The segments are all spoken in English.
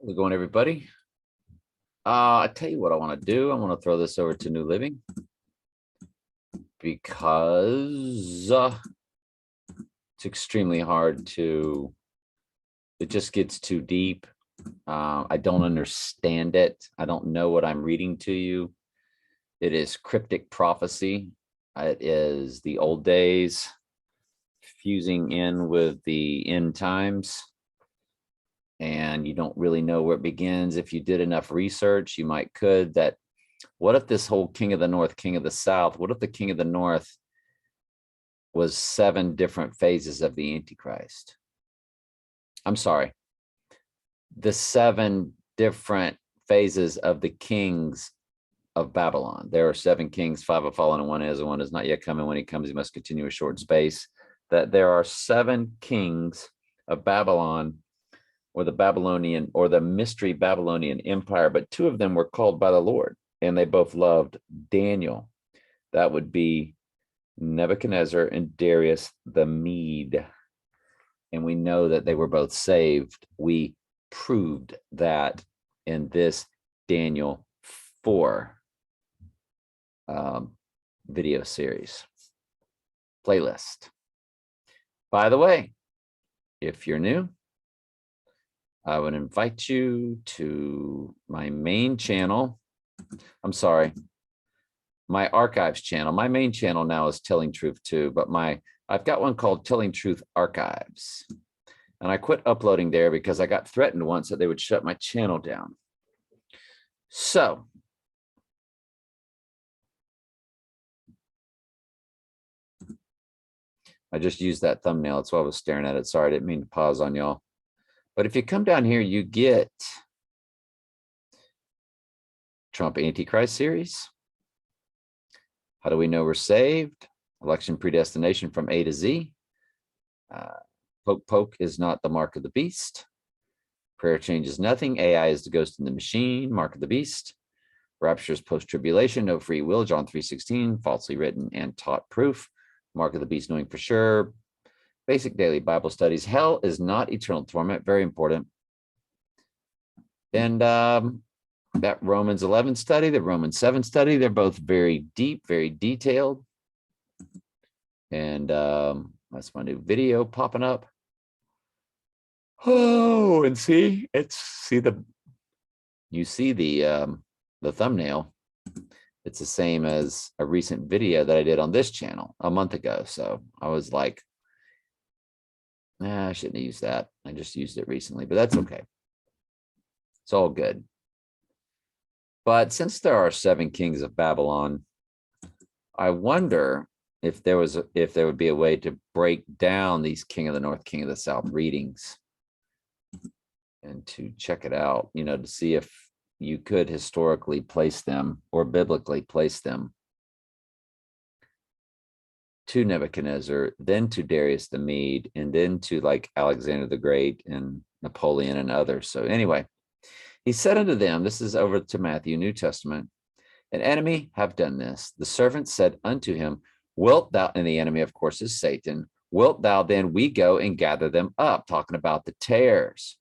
How's it going, everybody? I tell you what I want to do. I want to throw this over to New Living because it's extremely hard to, it just gets too deep. I don't understand it. I don't know what I'm reading to you. It is cryptic prophecy. It is the old days fusing in with the end times. And you don't really know where it begins. If you did enough research, you could that. What if this whole king of the north, king of the south, what if the king of the north was 7 different phases of the Antichrist? I'm sorry, the 7 different phases of the kings of Babylon. There are 7 kings, 5 have fallen and 1 is, and 1 is not yet coming. When he comes, he must continue a short space. That there are 7 kings of Babylon, or the Babylonian, or the mystery Babylonian empire, but 2 of them were called by the Lord, and they both loved Daniel. That would be Nebuchadnezzar and Darius the Mede. And we know that they were both saved. We proved that in this Daniel 4 video series playlist. By the way, if you're new, I would invite you to my main channel. I'm sorry, my archives channel. My main channel now is Telling Truth 2, but I've got one called Telling Truth Archives. And I quit uploading there because I got threatened once that they would shut my channel down. So I just used that thumbnail. That's why I was staring at it. Sorry, I didn't mean to pause on y'all. But if you come down here, you get Trump Antichrist series. How do we know we're saved? Election predestination from A to Z. Poke is not the mark of the beast. Prayer changes nothing. AI is the ghost in the machine. Mark of the beast. Rapture's post-tribulation. No free will. John 3:16. Falsely written and taught proof. Mark of the beast, knowing for sure. Basic daily Bible studies. Hell is not eternal torment. Very important. And that Romans 11 study, the Romans 7 study, they're both very deep, very detailed. And that's my new video popping up. Oh, and see, you see the thumbnail. It's the same as a recent video that I did on this channel a month ago. So I was like, I shouldn't have used that. I just used it recently, but that's okay. It's all good. But since there are 7 kings of Babylon, I wonder if there would be a way to break down these king of the north, king of the south readings and to check it out, to see if you could historically place them or biblically place them to Nebuchadnezzar, then to Darius the Mede, and then to like Alexander the Great and Napoleon and others. So anyway, he said unto them, this is over to Matthew, New Testament, an enemy have done this. The servant said unto him, wilt thou, and the enemy of course is Satan, wilt thou then we go and gather them up, talking about the tares.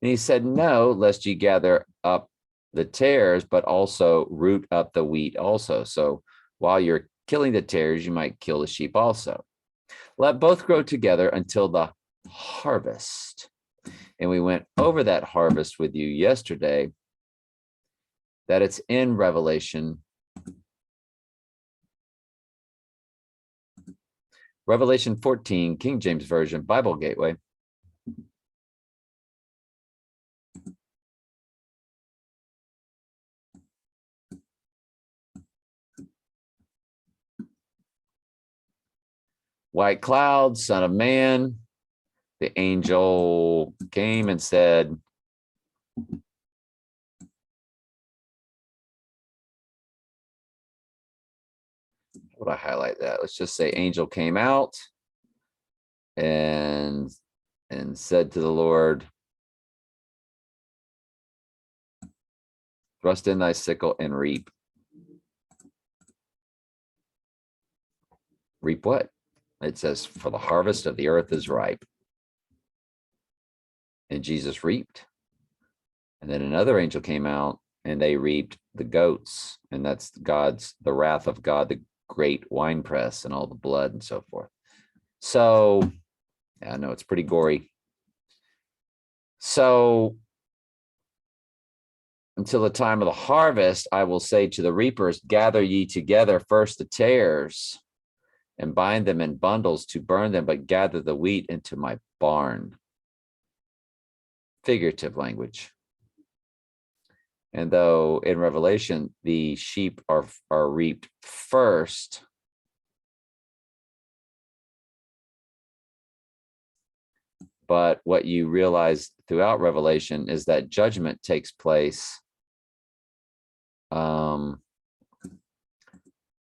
And he said, no, lest ye gather up the tares, but also root up the wheat also. So while you're killing the tares, you might kill the sheep also. Let both grow together until the harvest. And we went over that harvest with you yesterday, that it's in Revelation 14, King James Version, Bible Gateway. White cloud, son of man, the angel came and said, how would I highlight that? Let's just say angel came out and said to the Lord, thrust in thy sickle and reap. Reap what? It says, for the harvest of the earth is ripe. And Jesus reaped. And then another angel came out and they reaped the goats. And that's the wrath of God, the great winepress and all the blood and so forth. So yeah, I know it's pretty gory. So until the time of the harvest, I will say to the reapers, gather ye together first the tares and bind them in bundles to burn them, but gather the wheat into my barn. Figurative language. And though in Revelation, the sheep are reaped first, but what you realize throughout Revelation is that judgment takes place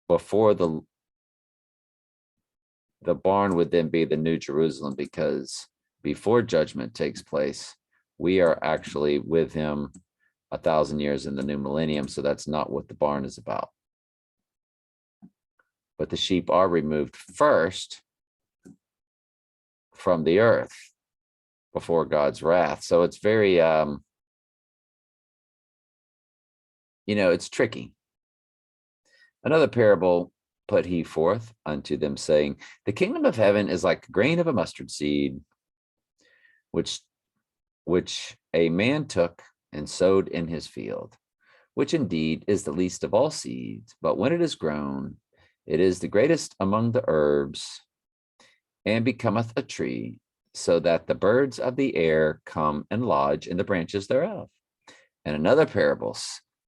before the barn would then be the New Jerusalem, because before judgment takes place, we are actually with him 1,000 years in the new millennium. So that's not what the barn is about. But the sheep are removed first from the earth before God's wrath. So it's very, it's tricky. Another parable put he forth unto them, saying, the kingdom of heaven is like a grain of a mustard seed, which a man took and sowed in his field, which indeed is the least of all seeds. But when it is grown, it is the greatest among the herbs, and becometh a tree, so that the birds of the air come and lodge in the branches thereof. And another parable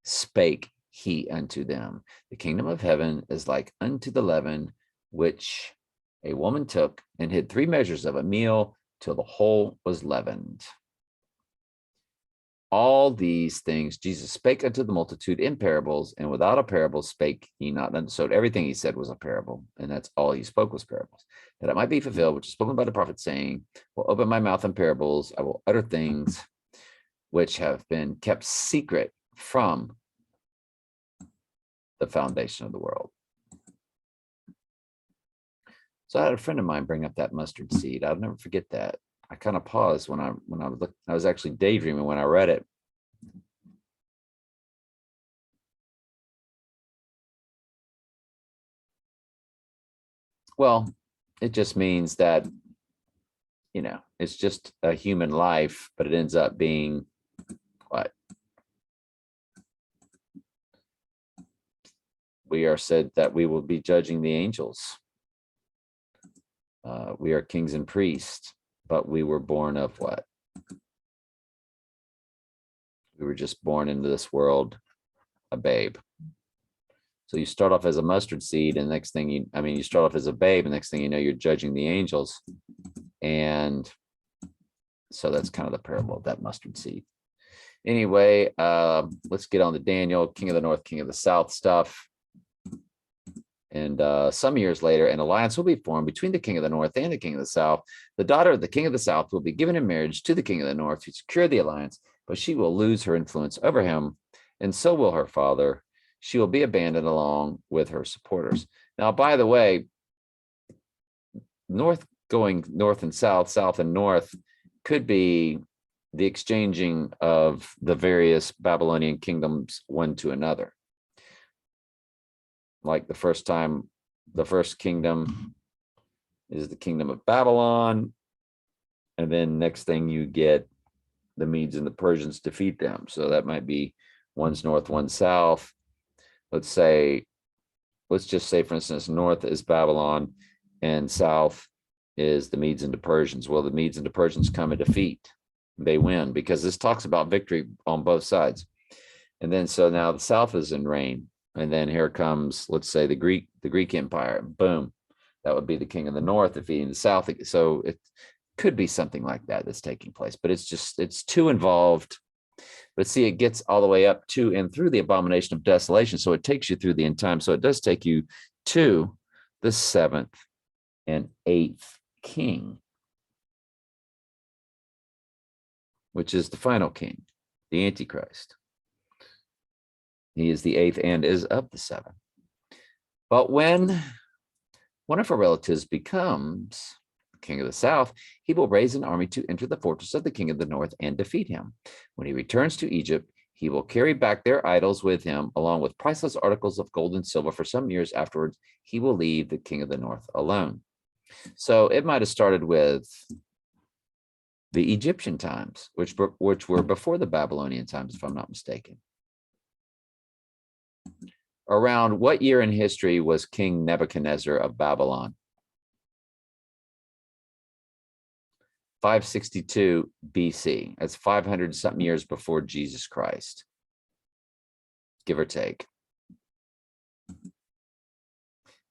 spake he unto them, the kingdom of heaven is like unto the leaven, which a woman took and hid 3 measures of a meal till the whole was leavened. All these things Jesus spake unto the multitude in parables, and without a parable spake he not. So everything he said was a parable, and that's all he spoke was parables, that it might be fulfilled, which is spoken by the prophet, saying, will open my mouth in parables, I will utter things which have been kept secret from the foundation of the world. So I had a friend of mine bring up that mustard seed. I'll never forget that. I kind of paused when I was actually daydreaming when I read it. Well, it just means that, it's just a human life, but it ends up being what? We are said that we will be judging the angels. We are kings and priests, but we were born of what? We were just born into this world a babe. So you start off as a mustard seed, and next thing you start off as a babe, and next thing you know, you're judging the angels. And so that's kind of the parable of that mustard seed. Anyway, let's get on to Daniel, king of the north, king of the south stuff. And some years later, an alliance will be formed between the king of the north and the king of the south. The daughter of the king of the south will be given in marriage to the king of the north to secure the alliance, but she will lose her influence over him, and so will her father. She will be abandoned along with her supporters. Now, by the way, going north and south, south and north could be the exchanging of the various Babylonian kingdoms one to another. Like the first kingdom is the kingdom of Babylon. And then next thing you get the Medes and the Persians defeat them. So that might be one's north, one's south. Let's just say, for instance, north is Babylon and south is the Medes and the Persians. Well, the Medes and the Persians come and defeat. They win, because this talks about victory on both sides. And then so now the south is in reign. And then here comes, let's say, the Greek Empire. Boom. That would be the king of the north defeating the south. So it could be something like that that's taking place, but it's too involved. But see, it gets all the way up to and through the abomination of desolation. So it takes you through the end time. So it does take you to the 7th and 8th king, which is the final king, the Antichrist. He is the 8th and is of the 7th. But when one of her relatives becomes king of the south, he will raise an army to enter the fortress of the king of the north and defeat him. When he returns to Egypt, he will carry back their idols with him, along with priceless articles of gold and silver. For some years afterwards, he will leave the king of the north alone. So it might have started with the Egyptian times, which were before the Babylonian times, if I'm not mistaken. Around what year in history was King Nebuchadnezzar of Babylon? 562 BC. That's 500 something years before Jesus Christ, give or take.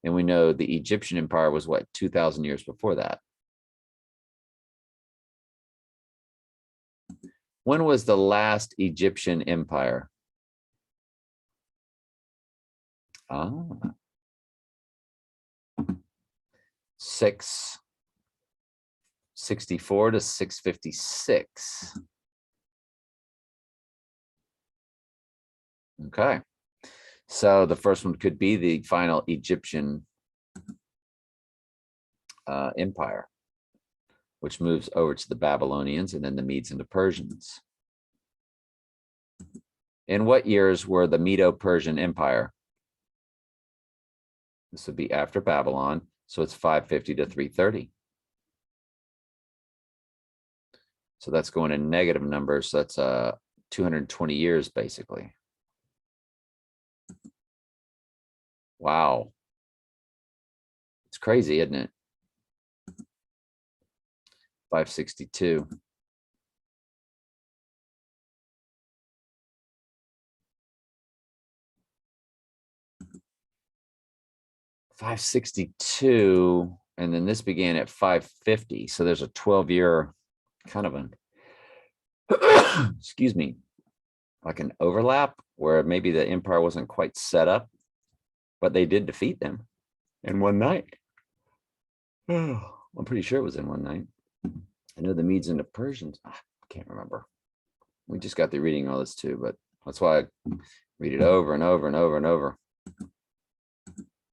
And we know the Egyptian empire was what, 2,000 years before that. When was the last Egyptian empire? 664 to 656. Okay. So the first one could be the final Egyptian empire, which moves over to the Babylonians and then the Medes and the Persians. In what years were the Medo-Persian Empire? This would be after Babylon, so it's 550 to 330. So that's going in negative numbers. So that's 220 years, basically. Wow. It's crazy, isn't it? 562. $562, and then this began at 550. So there's a 12-year kind of an, excuse me, like an overlap where maybe the empire wasn't quite set up, but they did defeat them in one night. I'm pretty sure it was in one night. I know the Medes and the Persians, I can't remember. We just got through reading all this too, but that's why I read it over and over and over and over.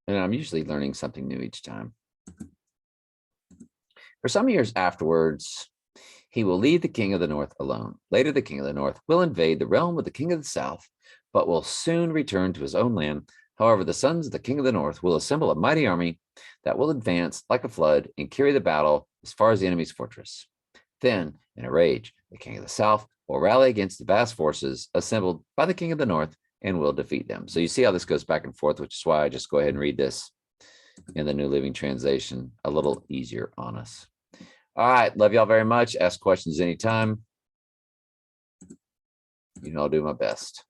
And I'm usually learning something new each time. For some years afterwards, he will leave the king of the north alone. Later, the king of the north will invade the realm of the king of the south, but will soon return to his own land. However, the sons of the king of the north will assemble a mighty army that will advance like a flood and carry the battle as far as the enemy's fortress. Then, in a rage, the king of the south will rally against the vast forces assembled by the king of the north and will defeat them. So you see how this goes back and forth, which is why I just go ahead and read this in the New Living Translation a little easier on us. All right, love y'all very much. Ask questions anytime. You know, I'll do my best.